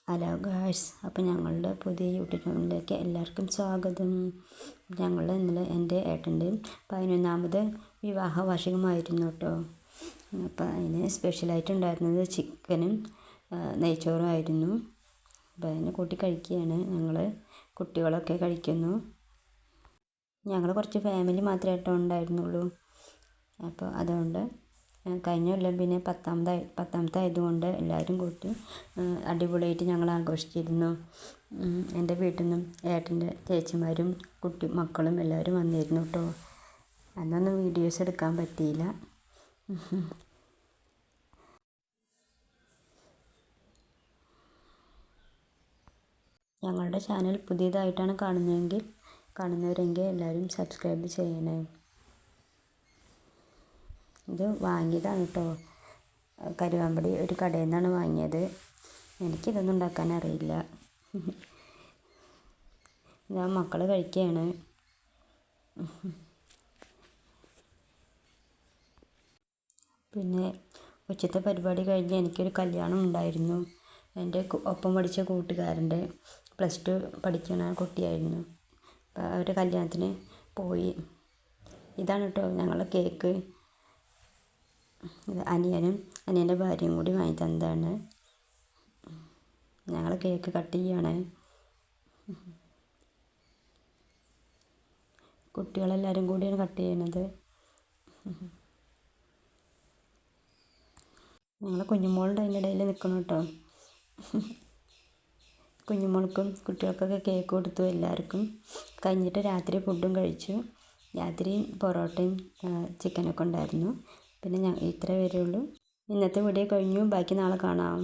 Hello guys, അപ്പോൾ ഞങ്ങളുടെ പുതിയ യൂട്യൂബ് ചാനലിലേക്ക് എല്ലാവർക്കും സ്വാഗതം. ഇന്നലെ എൻ്റെ ഏട്ടൻ്റെ 11ാമത് വിവാഹ വാർഷികമായിരുന്നു കേട്ടോ. അപ്പോൾ അതിന് സ്പെഷ്യലായിട്ട് ഉണ്ടായിരുന്നത് ചിക്കനും നെയ്ച്ചോറും ആയിരുന്നു. അപ്പോൾ അതിനെ കൂട്ടി കഴിക്കുകയാണ് കുട്ടികളൊക്കെ കഴിക്കുന്നു. ഞങ്ങൾ കുറച്ച് ഫാമിലി മാത്രമേ കേട്ടോ ഉണ്ടായിരുന്നുള്ളൂ. അപ്പോൾ അതുകൊണ്ട് കഴിഞ്ഞ കൊല്ലം പിന്നെ പത്താമത്തെ ആയതുകൊണ്ട് എല്ലാവരും കൂട്ടി അടിപൊളിയായിട്ട് ഞങ്ങൾ ആഘോഷിച്ചിരുന്നു. എൻ്റെ വീട്ടിൽ നിന്നും ഏട്ടൻ്റെ ചേച്ചിമാരും മക്കളും എല്ലാവരും വന്നിരുന്നു കേട്ടോ. അന്നൊന്നും വീഡിയോസ് എടുക്കാൻ പറ്റിയില്ല. ഞങ്ങളുടെ ചാനൽ പുതിയതായിട്ടാണ് കാണുന്നവരെങ്കിൽ എല്ലാവരും സബ്സ്ക്രൈബ് ചെയ്യണേ. ഇത് വാങ്ങിയതാണ് കേട്ടോ. കരുവാമ്പടി ഒരു കടയിൽ നിന്നാണ് വാങ്ങിയത്. എനിക്കിതൊന്നും ഉണ്ടാക്കാൻ അറിയില്ല. ഞാൻ മക്കൾ കഴിക്കുകയാണ്. പിന്നെ ഉച്ചത്തെ പരിപാടി കഴിഞ്ഞ് എനിക്കൊരു കല്യാണം ഉണ്ടായിരുന്നു. എൻ്റെ ഒപ്പം പഠിച്ച കൂട്ടുകാരൻ്റെ +2 പഠിക്കുന്ന കുട്ടിയായിരുന്നു. അപ്പോൾ അവരുടെ കല്യാണത്തിന് പോയി. ഇതാണ് കേട്ടോ ഞങ്ങളുടെ കേക്ക്. അനിയൻ്റെ ഭാര്യയും കൂടി വാങ്ങി തന്നതാണ്. ഞങ്ങൾ കേക്ക് കട്ട് ചെയ്യാണ്. കുട്ടികളെല്ലാവരും കൂടിയാണ് കട്ട് ചെയ്യണത്. ഞങ്ങൾ കുഞ്ഞുമോളുടെ അതിൻ്റെ ഇടയിൽ നിൽക്കണം കേട്ടോ. കുഞ്ഞുമോൾക്കും കുട്ടികൾക്കൊക്കെ കേക്ക് കൊടുത്തു. എല്ലാവർക്കും കഴിഞ്ഞിട്ട് രാത്രി ഫുഡും കഴിച്ചു. രാത്രി പൊറോട്ടയും ചിക്കനൊക്കെ ഉണ്ടായിരുന്നു. പിന്നെ ഇത്ര വരെ ഉള്ളൂ. ഇന്നത്തെ വീഡിയോ കഴിഞ്ഞു. ബാക്കി നാളെ കാണാം.